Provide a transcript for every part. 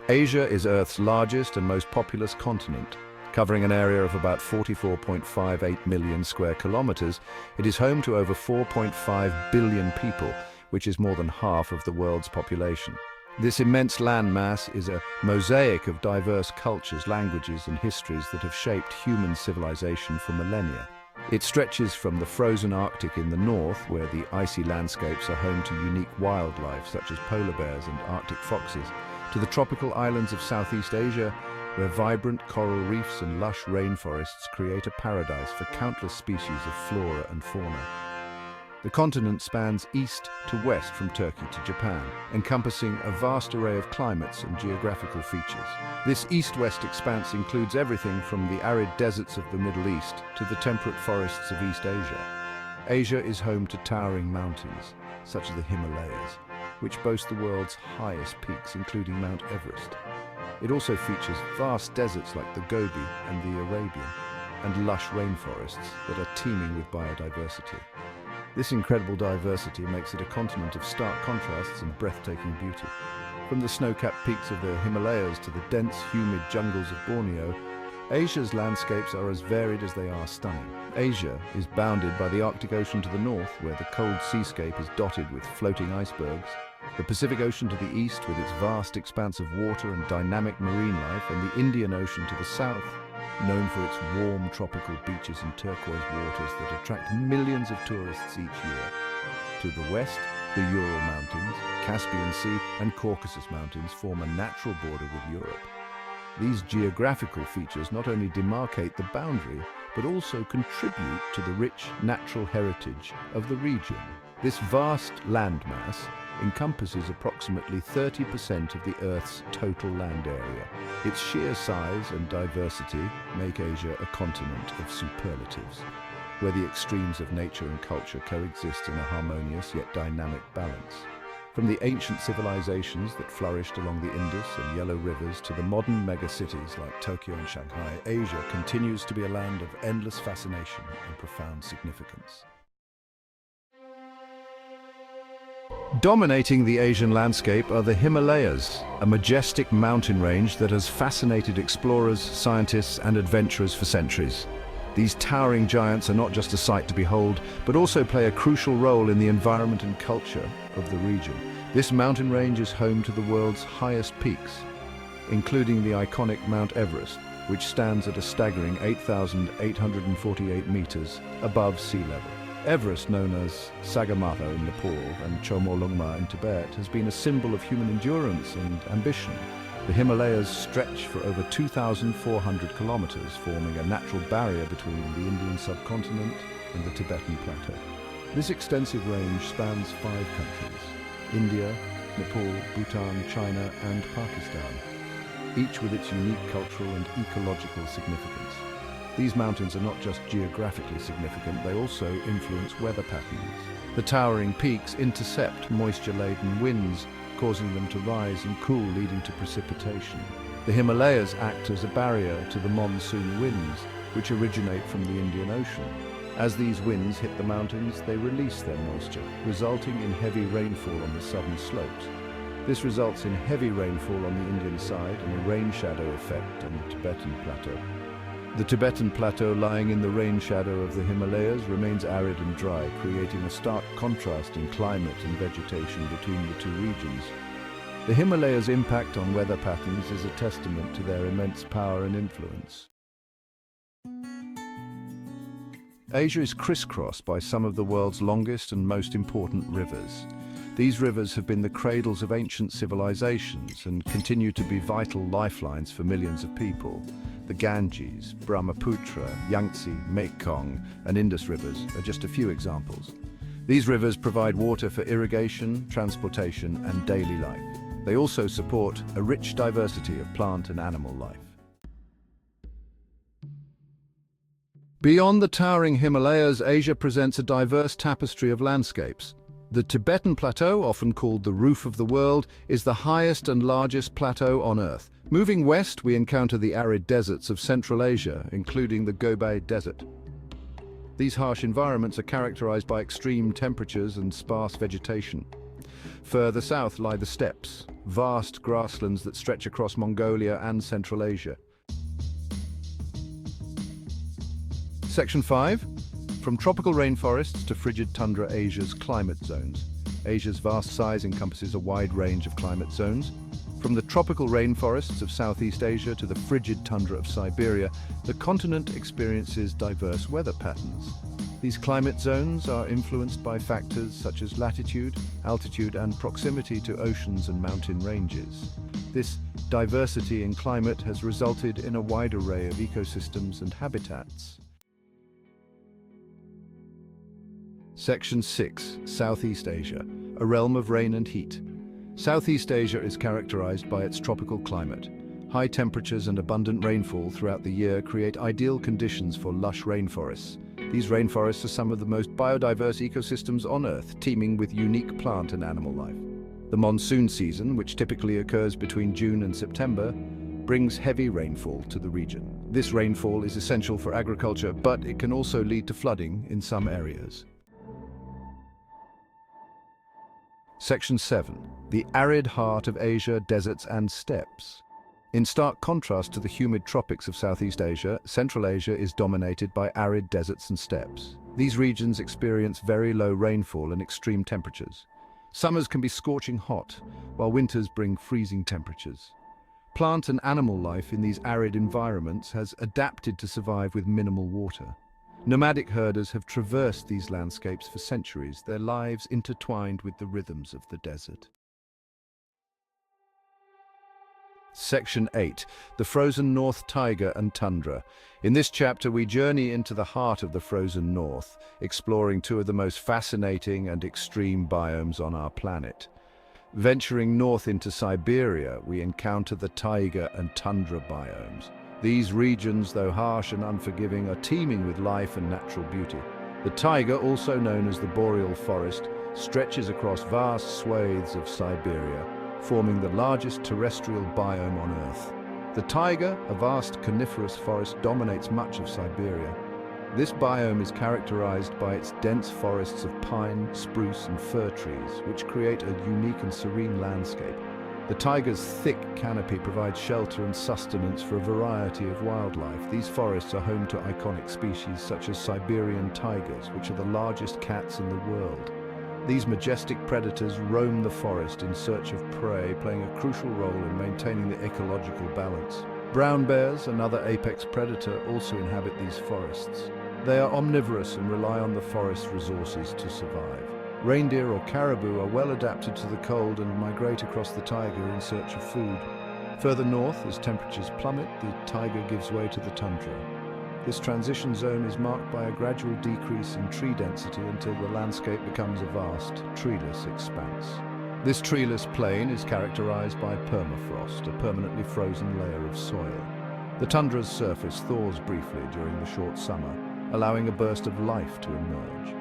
Asia is Earth's largest and most populous continent. Covering an area of about 44.58 million square kilometers, it is home to over 4.5 billion people, which is more than half of the world's population. This immense landmass is a mosaic of diverse cultures, languages, and histories that have shaped human civilization for millennia. It stretches from the frozen Arctic in the north, where the icy landscapes are home to unique wildlife such as polar bears and Arctic foxes, to the tropical islands of Southeast Asia, where vibrant coral reefs and lush rainforests create a paradise for countless species of flora and fauna. The continent spans east to west from Turkey to Japan, encompassing a vast array of climates and geographical features. This east-west expanse includes everything from the arid deserts of the Middle East to the temperate forests of East Asia. Asia is home to towering mountains, such as the Himalayas, which boast the world's highest peaks, including Mount Everest. It also features vast deserts like the Gobi and the Arabian, and lush rainforests that are teeming with biodiversity. This incredible diversity makes it a continent of stark contrasts and breathtaking beauty. From the snow-capped peaks of the Himalayas to the dense, humid jungles of Borneo, Asia's landscapes are as varied as they are stunning. Asia is bounded by the Arctic Ocean to the north, where the cold seascape is dotted with floating icebergs, the Pacific Ocean to the east with its vast expanse of water and dynamic marine life, and the Indian Ocean to the south, known for its warm tropical beaches and turquoise waters that attract millions of tourists each year. To the west, the Ural Mountains, Caspian Sea, and Caucasus Mountains form a natural border with Europe. These geographical features not only demarcate the boundary, but also contribute to the rich natural heritage of the region. This vast landmass encompasses approximately 30% of the Earth's total land area. Its sheer size and diversity make Asia a continent of superlatives, where the extremes of nature and culture coexist in a harmonious yet dynamic balance. From the ancient civilizations that flourished along the Indus and Yellow rivers to the modern megacities like Tokyo and Shanghai, Asia continues to be a land of endless fascination and profound significance. Dominating the Asian landscape are the Himalayas, a majestic mountain range that has fascinated explorers, scientists, and adventurers for centuries. These towering giants are not just a sight to behold, but also play a crucial role in the environment and culture of the region. This mountain range is home to the world's highest peaks, including the iconic Mount Everest, which stands at a staggering 8,848 meters above sea level. Everest, known as Sagarmatha in Nepal and Chomolungma in Tibet, has been a symbol of human endurance and ambition. The Himalayas stretch for over 2,400 kilometers, forming a natural barrier between the Indian subcontinent and the Tibetan plateau. This extensive range spans 5 countries: India, Nepal, Bhutan, China, and Pakistan, each with its unique cultural and ecological significance. These mountains are not just geographically significant, they also influence weather patterns. The towering peaks intercept moisture-laden winds, causing them to rise and cool, leading to precipitation. The Himalayas act as a barrier to the monsoon winds, which originate from the Indian Ocean. As these winds hit the mountains, they release their moisture, resulting in heavy rainfall on the southern slopes. This results in heavy rainfall on the Indian side and a rain shadow effect on the Tibetan plateau. The Tibetan plateau, lying in the rain shadow of the Himalayas, remains arid and dry, creating a stark contrast in climate and vegetation between the two regions. The Himalayas' impact on weather patterns is a testament to their immense power and influence. Asia is crisscrossed by some of the world's longest and most important rivers. These rivers have been the cradles of ancient civilizations and continue to be vital lifelines for millions of people. The Ganges, Brahmaputra, Yangtze, Mekong, and Indus rivers are just a few examples. These rivers provide water for irrigation, transportation, and daily life. They also support a rich diversity of plant and animal life. Beyond the towering Himalayas, Asia presents a diverse tapestry of landscapes. The Tibetan Plateau, often called the roof of the world, is the highest and largest plateau on Earth. Moving west, we encounter the arid deserts of Central Asia, including the Gobi Desert. These harsh environments are characterized by extreme temperatures and sparse vegetation. Further south lie the steppes, vast grasslands that stretch across Mongolia and Central Asia. Section 5. From tropical rainforests to frigid tundra, Asia's climate zones. Asia's vast size encompasses a wide range of climate zones. From the tropical rainforests of Southeast Asia to the frigid tundra of Siberia, the continent experiences diverse weather patterns. These climate zones are influenced by factors such as latitude, altitude, and proximity to oceans and mountain ranges. This diversity in climate has resulted in a wide array of ecosystems and habitats. Section 6. Southeast Asia, a realm of rain and heat. Southeast Asia is characterized by its tropical climate. High temperatures and abundant rainfall throughout the year create ideal conditions for lush rainforests. These rainforests are some of the most biodiverse ecosystems on Earth, teeming with unique plant and animal life. The monsoon season, which typically occurs between June and September, brings heavy rainfall to the region. This rainfall is essential for agriculture, but it can also lead to flooding in some areas. Section 7. The arid heart of Asia, deserts and steppes. In stark contrast to the humid tropics of Southeast Asia, Central Asia is dominated by arid deserts and steppes. These regions experience very low rainfall and extreme temperatures. Summers can be scorching hot, while winters bring freezing temperatures. Plant and animal life in these arid environments has adapted to survive with minimal water. Nomadic herders have traversed these landscapes for centuries, their lives intertwined with the rhythms of the desert. Section 8. The frozen North Taiga and Tundra. In this chapter, we journey into the heart of the frozen North, exploring two of the most fascinating and extreme biomes on our planet. Venturing north into Siberia, we encounter the taiga and tundra biomes. These regions, though harsh and unforgiving, are teeming with life and natural beauty. The taiga, also known as the boreal forest, stretches across vast swathes of Siberia, forming the largest terrestrial biome on Earth. The taiga, a vast coniferous forest, dominates much of Siberia. This biome is characterized by its dense forests of pine, spruce, and fir trees, which create a unique and serene landscape. The taiga's thick canopy provides shelter and sustenance for a variety of wildlife. These forests are home to iconic species such as Siberian tigers, which are the largest cats in the world. These majestic predators roam the forest in search of prey, playing a crucial role in maintaining the ecological balance. Brown bears, another apex predator, also inhabit these forests. They are omnivorous and rely on the forest resources to survive. Reindeer or caribou are well adapted to the cold and migrate across the taiga in search of food. Further north, as temperatures plummet, the taiga gives way to the tundra. This transition zone is marked by a gradual decrease in tree density until the landscape becomes a vast, treeless expanse. This treeless plain is characterized by permafrost, a permanently frozen layer of soil. The tundra's surface thaws briefly during the short summer, allowing a burst of life to emerge.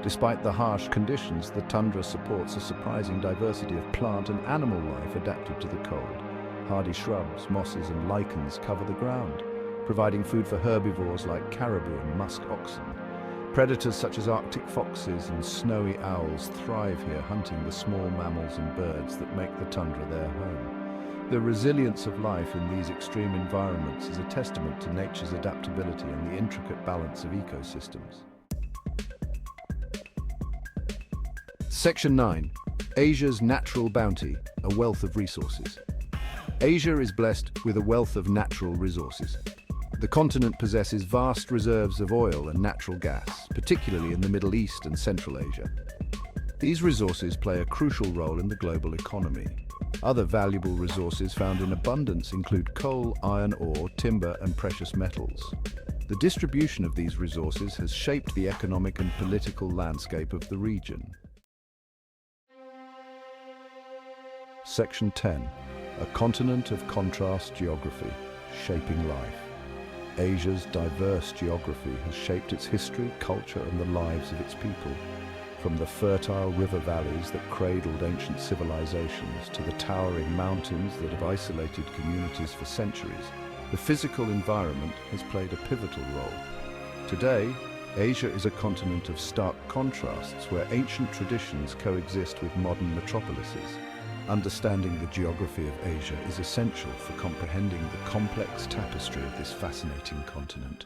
Despite the harsh conditions, the tundra supports a surprising diversity of plant and animal life adapted to the cold. Hardy shrubs, mosses, and lichens cover the ground, providing food for herbivores like caribou and musk oxen. Predators such as Arctic foxes and snowy owls thrive here, hunting the small mammals and birds that make the tundra their home. The resilience of life in these extreme environments is a testament to nature's adaptability and the intricate balance of ecosystems. Section 9. Asia's natural bounty, a wealth of resources. Asia is blessed with a wealth of natural resources. The continent possesses vast reserves of oil and natural gas, particularly in the Middle East and Central Asia. These resources play a crucial role in the global economy. Other valuable resources found in abundance include coal, iron ore, timber, and precious metals. The distribution of these resources has shaped the economic and political landscape of the region. Section 10. A continent of contrast geography, shaping life. Asia's diverse geography has shaped its history, culture, and the lives of its people. From the fertile river valleys that cradled ancient civilizations to the towering mountains that have isolated communities for centuries, the physical environment has played a pivotal role. Today, Asia is a continent of stark contrasts where ancient traditions coexist with modern metropolises. Understanding the geography of Asia is essential for comprehending the complex tapestry of this fascinating continent.